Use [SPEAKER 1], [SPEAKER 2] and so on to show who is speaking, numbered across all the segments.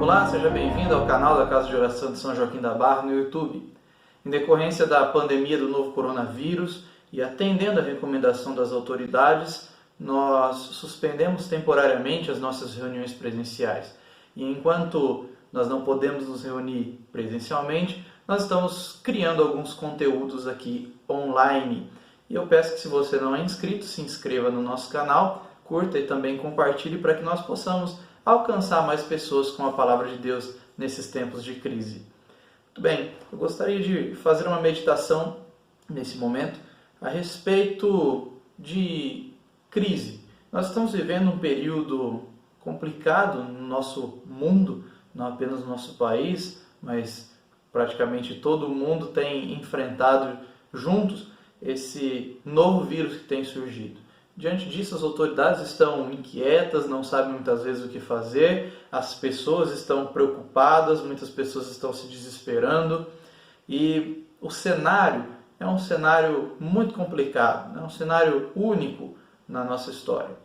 [SPEAKER 1] Olá, seja bem-vindo ao canal da Casa de Oração de São Joaquim da Barra no YouTube. Em decorrência da pandemia do novo coronavírus e atendendo à recomendação das autoridades, nós suspendemos temporariamente as nossas reuniões presenciais. E enquanto nós não podemos nos reunir presencialmente, nós estamos criando alguns conteúdos aqui online. E eu peço que, se você não é inscrito, se inscreva no nosso canal, curta e também compartilhe para que nós possamos alcançar mais pessoas com a palavra de Deus nesses tempos de crise. Muito bem, eu gostaria de fazer uma meditação nesse momento a respeito de crise. Nós estamos vivendo um período complicado no nosso mundo, não apenas no nosso país, mas praticamente todo mundo tem enfrentado juntos esse novo vírus que tem surgido. Diante disso, as autoridades estão inquietas, não sabem muitas vezes o que fazer, as pessoas estão preocupadas, muitas pessoas estão se desesperando e o cenário é um cenário muito complicado, é um cenário único na nossa história.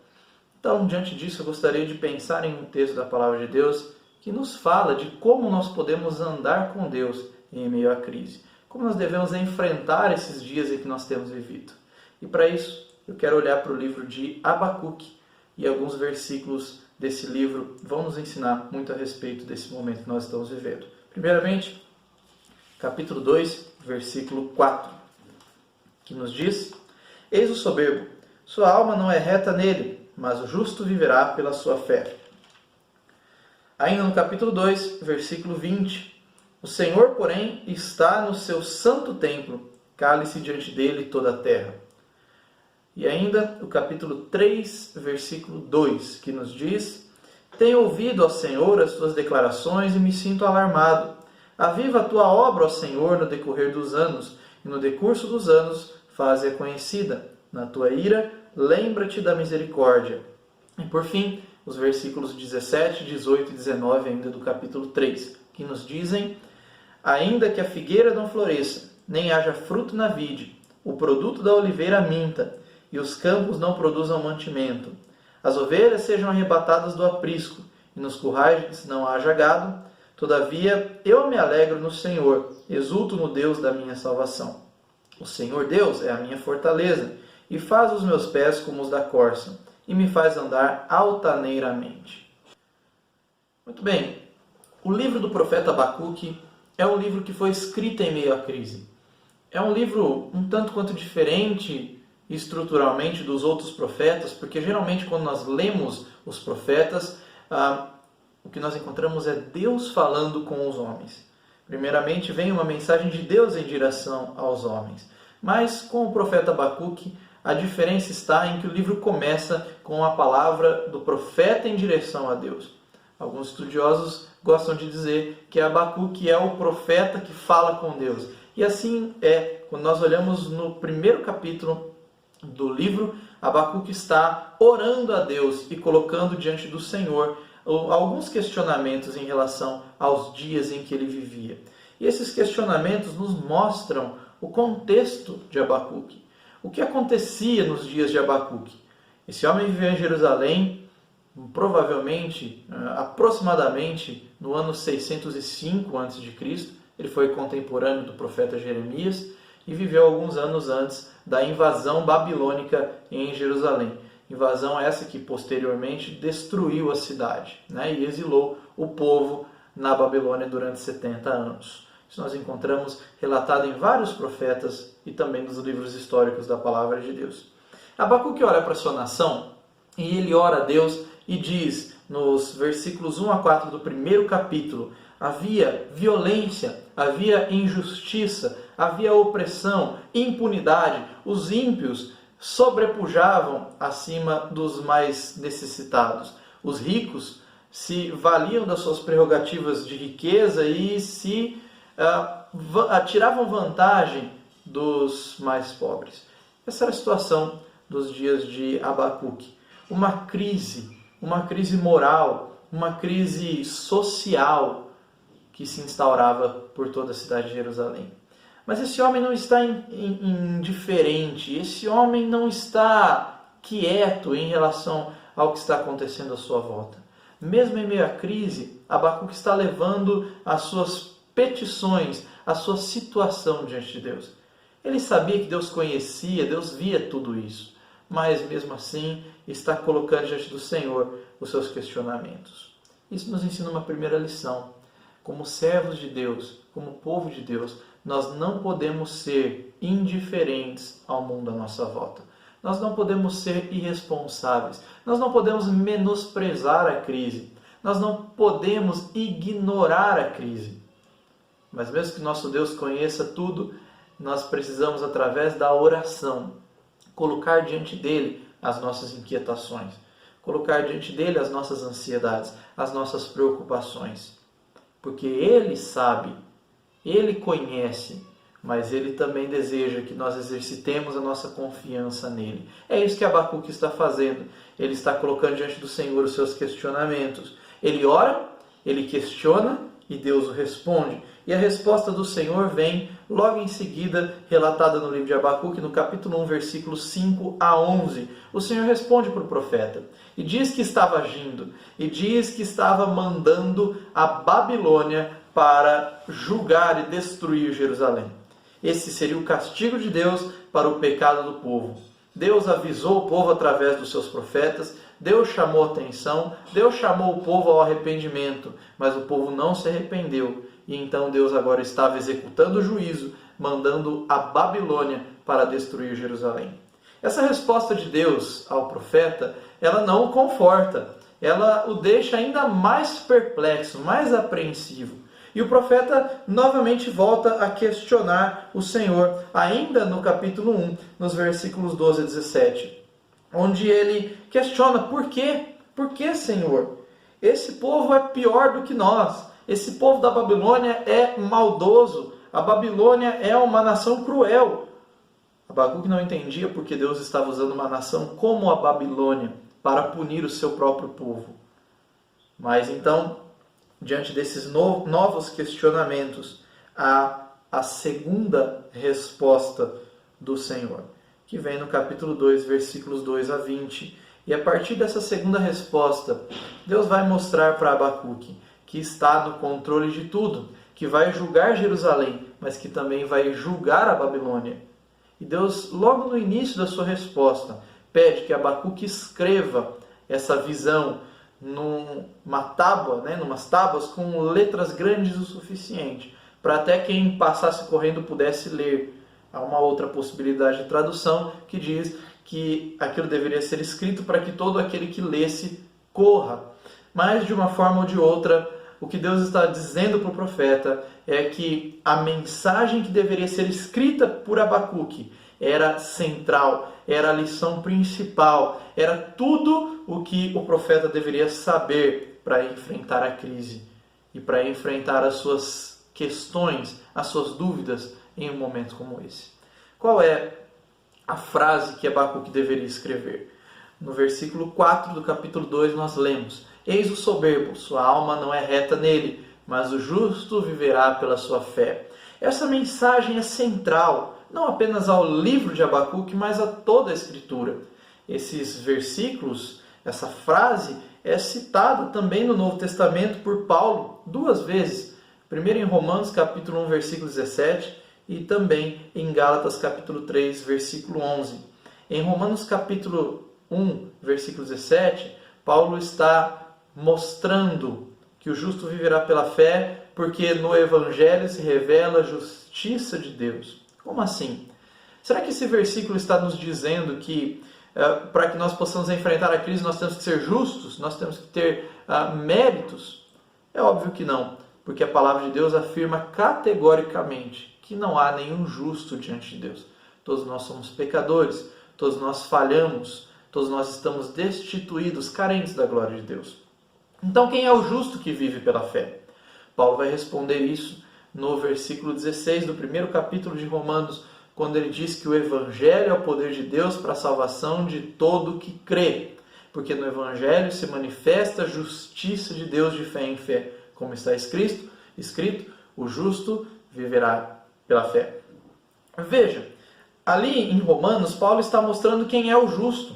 [SPEAKER 1] Então, diante disso, eu gostaria de pensar em um texto da Palavra de Deus que nos fala de como nós podemos andar com Deus em meio à crise, como nós devemos enfrentar esses dias em que nós temos vivido. E para isso, eu quero olhar para o livro de Abacuque e alguns versículos desse livro vão nos ensinar muito a respeito desse momento que nós estamos vivendo. Primeiramente, capítulo 2, versículo 4, que nos diz: Eis o soberbo, sua alma não é reta nele, mas o justo viverá pela sua fé. Ainda no capítulo 2, versículo 20, o Senhor, porém, está no seu santo templo, cale-se diante dele toda a terra. E ainda o capítulo 3, versículo 2, que nos diz: Tenho ouvido, ó Senhor, as tuas declarações e me sinto alarmado. Aviva a tua obra, ó Senhor, no decorrer dos anos, e no decurso dos anos faze-a conhecida. Na tua ira, lembra-te da misericórdia. E por fim, os versículos 17, 18 e 19 ainda do capítulo 3, que nos dizem: Ainda que a figueira não floresça, nem haja fruto na vide, o produto da oliveira minta, e os campos não produzam mantimento. As ovelhas sejam arrebatadas do aprisco, e nos currais não haja gado. Todavia eu me alegro no Senhor, exulto no Deus da minha salvação. O Senhor Deus é a minha fortaleza, e faz os meus pés como os da corça, e me faz andar altaneiramente. Muito bem, o livro do profeta Abacuque é um livro que foi escrito em meio à crise. É um livro um tanto quanto diferente estruturalmente dos outros profetas, porque geralmente quando nós lemos os profetas, o que nós encontramos é Deus falando com os homens. Primeiramente vem uma mensagem de Deus em direção aos homens. Mas com o profeta Abacuque, a diferença está em que o livro começa com a palavra do profeta em direção a Deus. Alguns estudiosos gostam de dizer que Abacuque é o profeta que fala com Deus. E assim é, quando nós olhamos no primeiro capítulo do livro, Abacuque está orando a Deus e colocando diante do Senhor alguns questionamentos em relação aos dias em que ele vivia. E esses questionamentos nos mostram o contexto de Abacuque. O que acontecia nos dias de Abacuque? Esse homem viveu em Jerusalém, provavelmente, aproximadamente no ano 605 a.C. Ele foi contemporâneo do profeta Jeremias e viveu alguns anos antes da invasão babilônica em Jerusalém. Invasão essa que posteriormente destruiu a cidade, e exilou o povo na Babilônia durante 70 anos. Isso nós encontramos relatado em vários profetas e também nos livros históricos da Palavra de Deus. Abacuque olha para a sua nação e ele ora a Deus e diz nos versículos 1 a 4 do primeiro capítulo: havia violência, havia injustiça, havia opressão, impunidade, os ímpios sobrepujavam acima dos mais necessitados. Os ricos se valiam das suas prerrogativas de riqueza e se tiravam vantagem dos mais pobres. Essa era a situação dos dias de Abacuque. Uma crise moral, uma crise social que se instaurava por toda a cidade de Jerusalém. Mas esse homem não está indiferente, esse homem não está quieto em relação ao que está acontecendo à sua volta. Mesmo em meio à crise, Abacuque está levando as suas petições, a sua situação diante de Deus. Ele sabia que Deus conhecia, Deus via tudo isso, mas mesmo assim está colocando diante do Senhor os seus questionamentos. Isso nos ensina uma primeira lição. Como servos de Deus, como povo de Deus, nós não podemos ser indiferentes ao mundo à nossa volta. Nós não podemos ser irresponsáveis. Nós não podemos menosprezar a crise. Nós não podemos ignorar a crise. Mas mesmo que nosso Deus conheça tudo, nós precisamos, através da oração, colocar diante dele as nossas inquietações, colocar diante dele as nossas ansiedades, as nossas preocupações. Porque ele sabe, ele conhece, mas ele também deseja que nós exercitemos a nossa confiança nele. É isso que Abacuque está fazendo. Ele está colocando diante do Senhor os seus questionamentos. Ele ora, ele questiona e Deus o responde. E a resposta do Senhor vem logo em seguida, relatada no livro de Abacuque, no capítulo 1, versículos 5 a 11. O Senhor responde para o profeta e diz que estava agindo, e diz que estava mandando a Babilônia para julgar e destruir Jerusalém. Esse seria o castigo de Deus para o pecado do povo. Deus avisou o povo através dos seus profetas, Deus chamou atenção, Deus chamou o povo ao arrependimento, mas o povo não se arrependeu. E então Deus agora estava executando o juízo, mandando a Babilônia para destruir Jerusalém. Essa resposta de Deus ao profeta, ela não o conforta, ela o deixa ainda mais perplexo, mais apreensivo. E o profeta novamente volta a questionar o Senhor, ainda no capítulo 1, nos versículos 12 a 17, onde ele questiona por quê? Por que, Senhor? Esse povo é pior do que nós. Esse povo da Babilônia é maldoso. A Babilônia é uma nação cruel. Abacuque não entendia porque Deus estava usando uma nação como a Babilônia para punir o seu próprio povo. Mas então, diante desses novos questionamentos, há a segunda resposta do Senhor, que vem no capítulo 2, versículos 2 a 20. E a partir dessa segunda resposta, Deus vai mostrar para Abacuque que está no controle de tudo, que vai julgar Jerusalém, mas que também vai julgar a Babilônia. E Deus, logo no início da sua resposta, pede que Abacuque escreva essa visão numa tábua, numas tábuas com letras grandes o suficiente, para até quem passasse correndo pudesse ler. Há uma outra possibilidade de tradução que diz que aquilo deveria ser escrito para que todo aquele que lesse corra. Mas, de uma forma ou de outra, o que Deus está dizendo para o profeta é que a mensagem que deveria ser escrita por Abacuque era central, era a lição principal, era tudo o que o profeta deveria saber para enfrentar a crise e para enfrentar as suas questões, as suas dúvidas em um momento como esse. Qual é a frase que Abacuque deveria escrever? No versículo 4 do capítulo 2 nós lemos: Eis o soberbo, sua alma não é reta nele, mas o justo viverá pela sua fé. Essa mensagem é central, não apenas ao livro de Abacuque, mas a toda a Escritura. Esses versículos, essa frase, é citada também no Novo Testamento por Paulo 2 vezes. Primeiro em Romanos capítulo 1, versículo 17, e também em Gálatas capítulo 3, versículo 11. Em Romanos capítulo 1, versículo 17, Paulo está mostrando que o justo viverá pela fé, porque no Evangelho se revela a justiça de Deus. Como assim? Será que esse versículo está nos dizendo que para que nós possamos enfrentar a crise nós temos que ser justos? Nós temos que ter méritos? É óbvio que não, porque a palavra de Deus afirma categoricamente que não há nenhum justo diante de Deus. Todos nós somos pecadores, todos nós falhamos, todos nós estamos destituídos, carentes da glória de Deus. Então, quem é o justo que vive pela fé? Paulo vai responder isso no versículo 16 do primeiro capítulo de Romanos, quando ele diz que o Evangelho é o poder de Deus para a salvação de todo que crê. Porque no Evangelho se manifesta a justiça de Deus de fé em fé. Como está escrito, o justo viverá pela fé. Veja, ali em Romanos, Paulo está mostrando quem é o justo.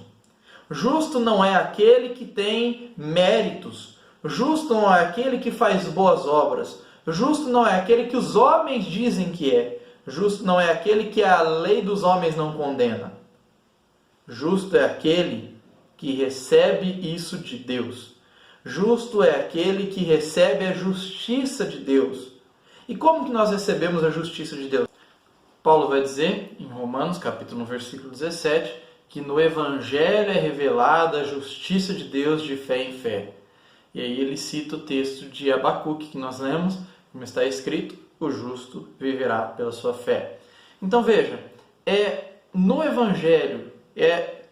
[SPEAKER 1] Justo não é aquele que tem méritos. Justo não é aquele que faz boas obras. Justo não é aquele que os homens dizem que é. Justo não é aquele que a lei dos homens não condena. Justo é aquele que recebe isso de Deus. Justo é aquele que recebe a justiça de Deus. E como que nós recebemos a justiça de Deus? Paulo vai dizer, em Romanos, capítulo 1, versículo 17, que no Evangelho é revelada a justiça de Deus de fé em fé. E aí ele cita o texto de Abacuque que nós lemos, como está escrito, o justo viverá pela sua fé. Então veja, no Evangelho,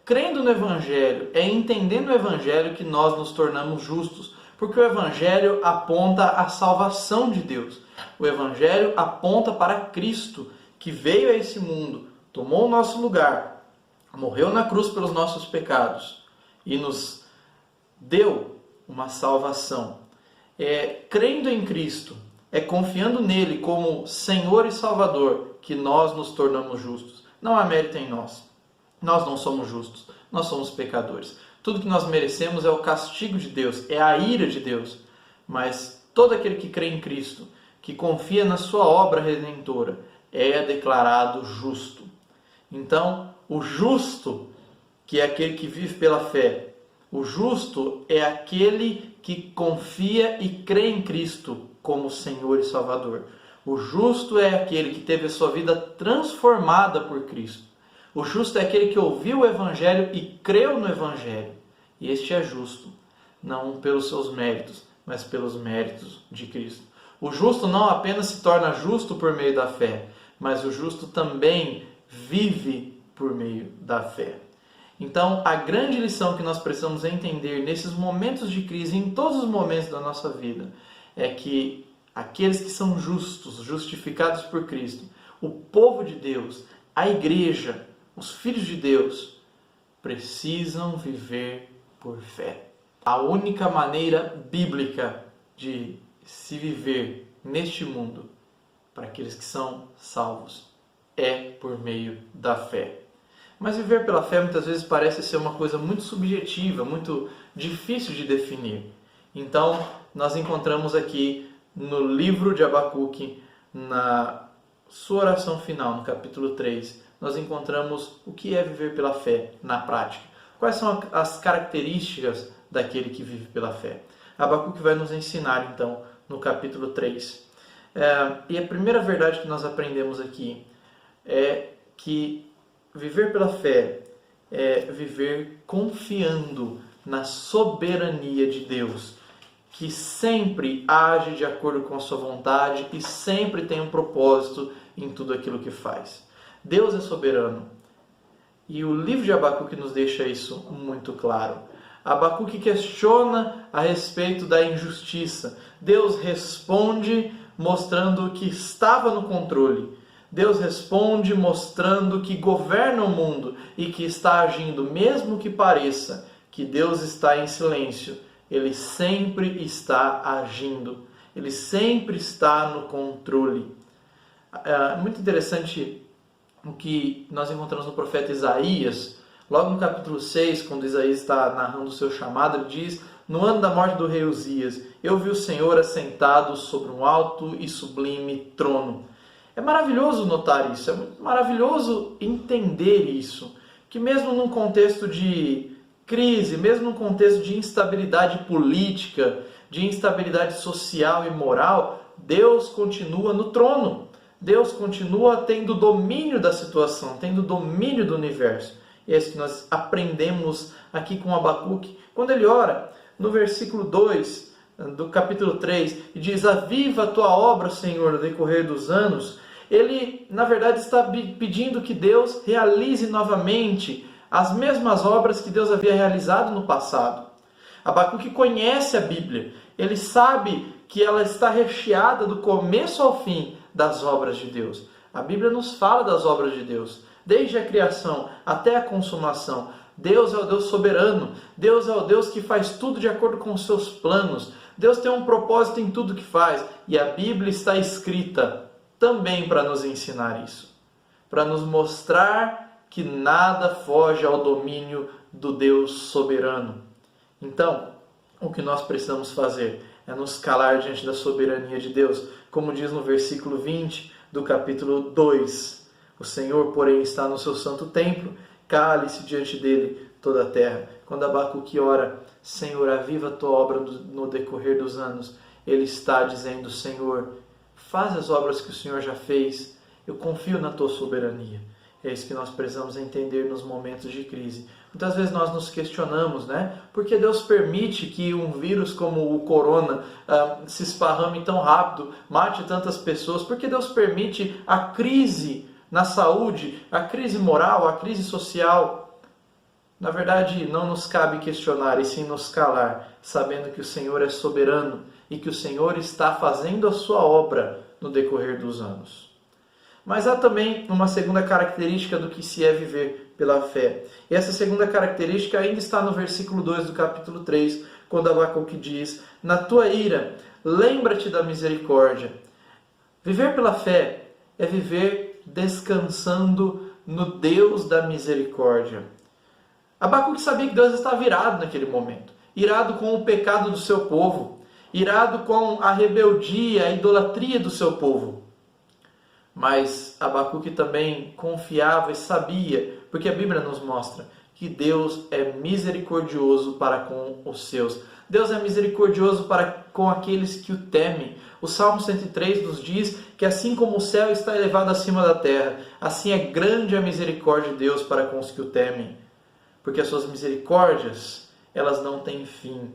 [SPEAKER 1] crendo no Evangelho, entendendo o Evangelho que nós nos tornamos justos, porque o Evangelho aponta à salvação de Deus. O Evangelho aponta para Cristo, que veio a esse mundo, tomou o nosso lugar, morreu na cruz pelos nossos pecados e nos deu uma salvação. Crendo em Cristo, confiando nele como Senhor e Salvador, que nós nos tornamos justos. Não há mérito em nós. Nós não somos justos, nós somos pecadores. Tudo que nós merecemos é o castigo de Deus, é a ira de Deus. Mas todo aquele que crê em Cristo, que confia na sua obra redentora, é declarado justo. Então, o justo, que é aquele que vive pela fé, o justo é aquele que confia e crê em Cristo como Senhor e Salvador. O justo é aquele que teve a sua vida transformada por Cristo. O justo é aquele que ouviu o Evangelho e creu no Evangelho. E este é justo, não pelos seus méritos, mas pelos méritos de Cristo. O justo não apenas se torna justo por meio da fé, mas o justo também vive por meio da fé. Então, a grande lição que nós precisamos entender nesses momentos de crise, em todos os momentos da nossa vida, é que aqueles que são justos, justificados por Cristo, o povo de Deus, a igreja, os filhos de Deus, precisam viver por fé. A única maneira bíblica de se viver neste mundo, para aqueles que são salvos, é por meio da fé. Mas viver pela fé muitas vezes parece ser uma coisa muito subjetiva, muito difícil de definir. Então, nós encontramos aqui no livro de Abacuque, na sua oração final, no capítulo 3, nós encontramos o que é viver pela fé na prática. Quais são as características daquele que vive pela fé? Abacuque vai nos ensinar, então, no capítulo 3. E a primeira verdade que nós aprendemos aqui é que viver pela fé é viver confiando na soberania de Deus, que sempre age de acordo com a sua vontade e sempre tem um propósito em tudo aquilo que faz. Deus é soberano. E o livro de Abacuque nos deixa isso muito claro. Abacuque questiona a respeito da injustiça. Deus responde mostrando que estava no controle. Deus responde mostrando que governa o mundo e que está agindo, mesmo que pareça que Deus está em silêncio. Ele sempre está agindo. Ele sempre está no controle. É muito interessante o que nós encontramos no profeta Isaías. Logo no capítulo 6, quando Isaías está narrando o seu chamado, ele diz: no ano da morte do rei Uzias, eu vi o Senhor assentado sobre um alto e sublime trono. É maravilhoso notar isso, é muito maravilhoso entender isso, que mesmo num contexto de crise, mesmo num contexto de instabilidade política, de instabilidade social e moral, Deus continua no trono. Deus continua tendo domínio da situação, tendo domínio do universo. E é isso que nós aprendemos aqui com Abacuque. Quando ele ora, no versículo 2 do capítulo 3, e diz: aviva a tua obra, Senhor, no decorrer dos anos. Ele, na verdade, está pedindo que Deus realize novamente as mesmas obras que Deus havia realizado no passado. Abacuque conhece a Bíblia. Ele sabe que ela está recheada do começo ao fim das obras de Deus. A Bíblia nos fala das obras de Deus, desde a criação até a consumação. Deus é o Deus soberano. Deus é o Deus que faz tudo de acordo com os seus planos. Deus tem um propósito em tudo que faz. E a Bíblia está escrita também para nos ensinar isso. Para nos mostrar que nada foge ao domínio do Deus soberano. Então, o que nós precisamos fazer é nos calar diante da soberania de Deus, como diz no versículo 20 do capítulo 2. O Senhor, porém, está no seu santo templo, cale-se diante dele toda a terra. Quando Abacuque ora, Senhor, aviva a tua obra no decorrer dos anos, ele está dizendo, Senhor, faz as obras que o Senhor já fez, eu confio na tua soberania. É isso que nós precisamos entender nos momentos de crise. Muitas vezes nós nos questionamos, né? Por que Deus permite que um vírus como o corona se esparrame tão rápido, mate tantas pessoas? Por que Deus permite a crise na saúde, a crise moral, a crise social? Na verdade, não nos cabe questionar, e sim nos calar, sabendo que o Senhor é soberano e que o Senhor está fazendo a sua obra no decorrer dos anos. Mas há também uma segunda característica do que se é viver pela fé. E essa segunda característica ainda está no versículo 2 do capítulo 3, quando Abacuque diz, na tua ira, lembra-te da misericórdia. Viver pela fé é viver descansando no Deus da misericórdia. Abacuque sabia que Deus estava irado naquele momento, irado com o pecado do seu povo, irado com a rebeldia, a idolatria do seu povo. Mas Abacuque também confiava e sabia, porque a Bíblia nos mostra que Deus é misericordioso para com os seus. Deus é misericordioso para com aqueles que o temem. O Salmo 103 nos diz que assim como o céu está elevado acima da terra, assim é grande a misericórdia de Deus para com os que o temem. Porque as suas misericórdias, elas não têm fim.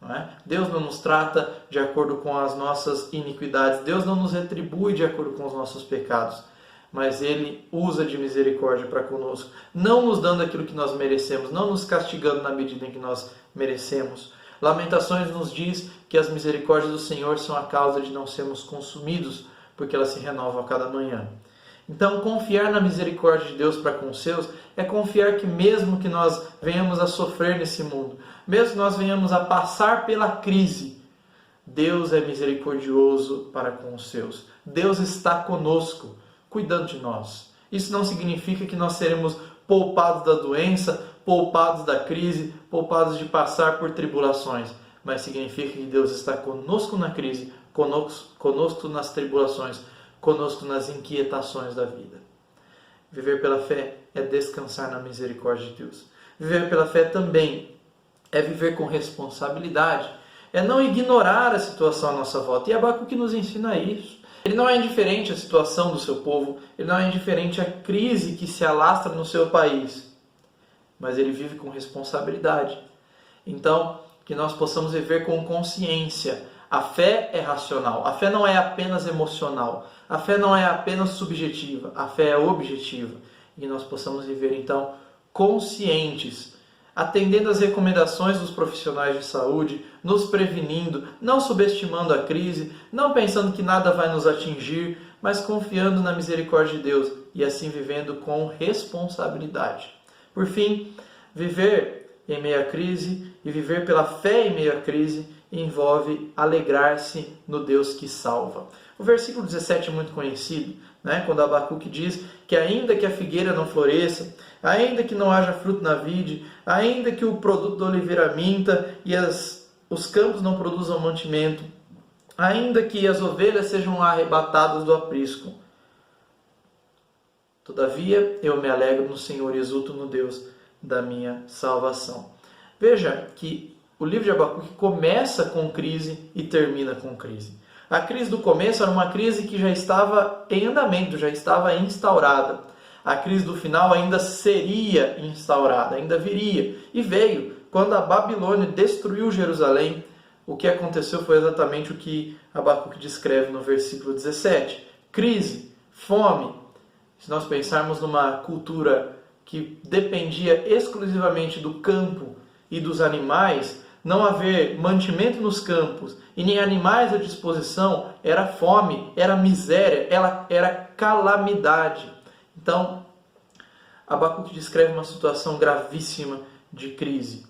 [SPEAKER 1] Não é? Deus não nos trata de acordo com as nossas iniquidades. Deus não nos retribui de acordo com os nossos pecados. Mas Ele usa de misericórdia para conosco. Não nos dando aquilo que nós merecemos. Não nos castigando na medida em que nós merecemos. Lamentações nos diz que as misericórdias do Senhor são a causa de não sermos consumidos. Porque elas se renovam a cada manhã. Então, confiar na misericórdia de Deus para com os seus é confiar que mesmo que nós venhamos a sofrer nesse mundo, mesmo que nós venhamos a passar pela crise, Deus é misericordioso para com os seus. Deus está conosco, cuidando de nós. Isso não significa que nós seremos poupados da doença, poupados da crise, poupados de passar por tribulações, mas significa que Deus está conosco na crise, conosco nas tribulações, conosco nas inquietações da vida. Viver pela fé é descansar na misericórdia de Deus. Viver pela fé também é viver com responsabilidade, é não ignorar a situação à nossa volta. E Abacuque nos ensina isso. Ele não é indiferente à situação do seu povo, ele não é indiferente à crise que se alastra no seu país, mas ele vive com responsabilidade. Então, que nós possamos viver com consciência. A fé é racional, a fé não é apenas emocional, a fé não é apenas subjetiva, a fé é objetiva. E nós possamos viver então conscientes, atendendo às recomendações dos profissionais de saúde, nos prevenindo, não subestimando a crise, não pensando que nada vai nos atingir, mas confiando na misericórdia de Deus e assim vivendo com responsabilidade. Por fim, viver em meio à crise e viver pela fé em meio à crise envolve alegrar-se no Deus que salva. O versículo 17 é muito conhecido, né? Quando Abacuque diz que ainda que a figueira não floresça, ainda que não haja fruto na vide, ainda que o produto da oliveira minta e os campos não produzam mantimento, ainda que as ovelhas sejam arrebatadas do aprisco, todavia eu me alegro no Senhor e exulto no Deus da minha salvação. Veja que o livro de Abacuque começa com crise e termina com crise. A crise do começo era uma crise que já estava em andamento, já estava instaurada. A crise do final ainda seria instaurada, ainda viria. E veio. Quando a Babilônia destruiu Jerusalém, o que aconteceu foi exatamente o que Abacuque descreve no versículo 17. Crise, fome. Se nós pensarmos numa cultura que dependia exclusivamente do campo e dos animais, não haver mantimento nos campos e nem animais à disposição, era fome, era miséria, era calamidade. Então, Abacuque descreve uma situação gravíssima de crise.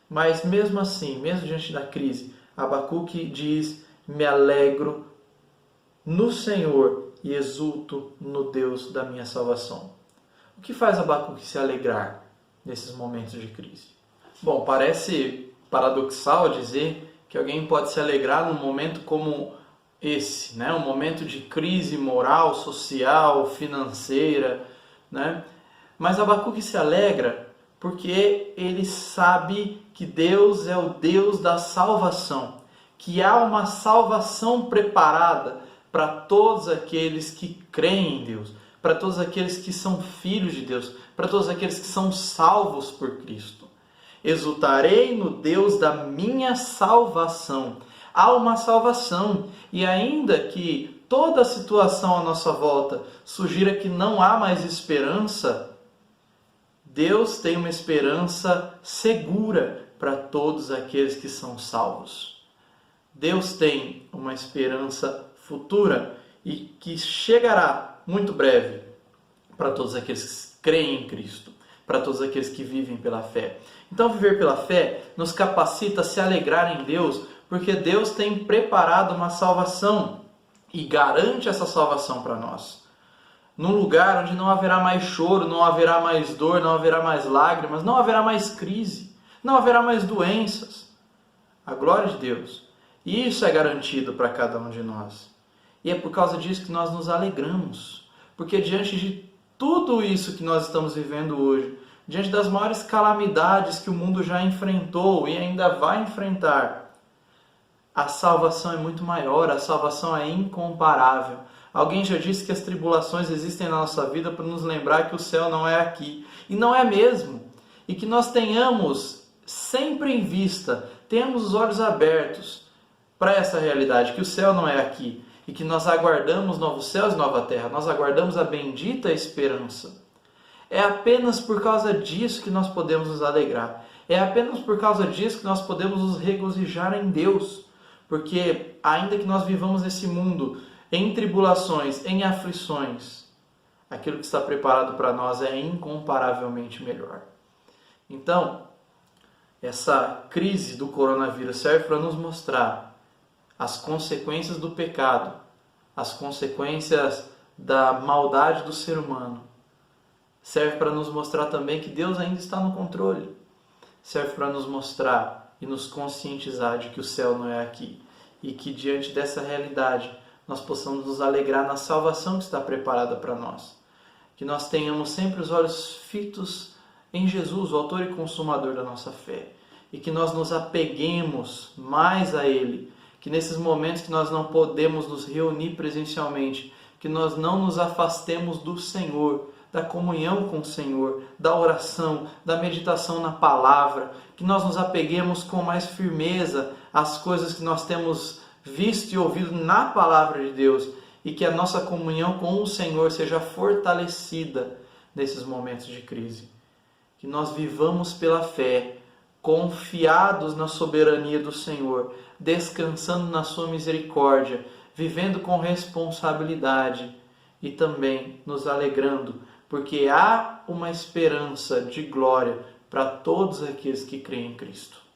[SPEAKER 1] Mas mesmo assim, mesmo diante da crise, Abacuque diz, me alegro no Senhor e exulto no Deus da minha salvação. O que faz Abacuque se alegrar nesses momentos de crise? Bom, parece paradoxal dizer que alguém pode se alegrar num momento como esse, né? Um momento de crise moral, social, financeira, né? Mas Abacuque se alegra porque ele sabe que Deus é o Deus da salvação, que há uma salvação preparada para todos aqueles que creem em Deus, para todos aqueles que são filhos de Deus, para todos aqueles que são salvos por Cristo. Exultarei no Deus da minha salvação. Há uma salvação, e ainda que toda a situação à nossa volta sugira que não há mais esperança, Deus tem uma esperança segura para todos aqueles que são salvos. Deus tem uma esperança futura e que chegará muito breve para todos aqueles que creem em Cristo, para todos aqueles que vivem pela fé. Então, viver pela fé nos capacita a se alegrar em Deus, porque Deus tem preparado uma salvação e garante essa salvação para nós. Num lugar onde não haverá mais choro, não haverá mais dor, não haverá mais lágrimas, não haverá mais crise, não haverá mais doenças. A glória de Deus. E isso é garantido para cada um de nós. E é por causa disso que nós nos alegramos. Porque diante de tudo isso que nós estamos vivendo hoje, diante das maiores calamidades que o mundo já enfrentou e ainda vai enfrentar, a salvação é muito maior, a salvação é incomparável. Alguém já disse que as tribulações existem na nossa vida para nos lembrar que o céu não é aqui. E não é mesmo. E que nós tenhamos sempre em vista, tenhamos os olhos abertos para essa realidade, que o céu não é aqui. E que nós aguardamos novos céus e nova terra. Nós aguardamos a bendita esperança. É apenas por causa disso que nós podemos nos alegrar. É apenas por causa disso que nós podemos nos regozijar em Deus. Porque ainda que nós vivamos nesse mundo em tribulações, em aflições, aquilo que está preparado para nós é incomparavelmente melhor. Então, essa crise do coronavírus serve para nos mostrar as consequências do pecado, as consequências da maldade do ser humano. Serve para nos mostrar também que Deus ainda está no controle. Serve para nos mostrar e nos conscientizar de que o céu não é aqui. E que diante dessa realidade nós possamos nos alegrar na salvação que está preparada para nós. Que nós tenhamos sempre os olhos fitos em Jesus, o autor e consumador da nossa fé. E que nós nos apeguemos mais a Ele. Que nesses momentos que nós não podemos nos reunir presencialmente, que nós não nos afastemos do Senhor, da comunhão com o Senhor, da oração, da meditação na palavra, que nós nos apeguemos com mais firmeza às coisas que nós temos visto e ouvido na palavra de Deus e que a nossa comunhão com o Senhor seja fortalecida nesses momentos de crise. Que nós vivamos pela fé, confiados na soberania do Senhor, descansando na sua misericórdia, vivendo com responsabilidade e também nos alegrando, porque há uma esperança de glória para todos aqueles que creem em Cristo.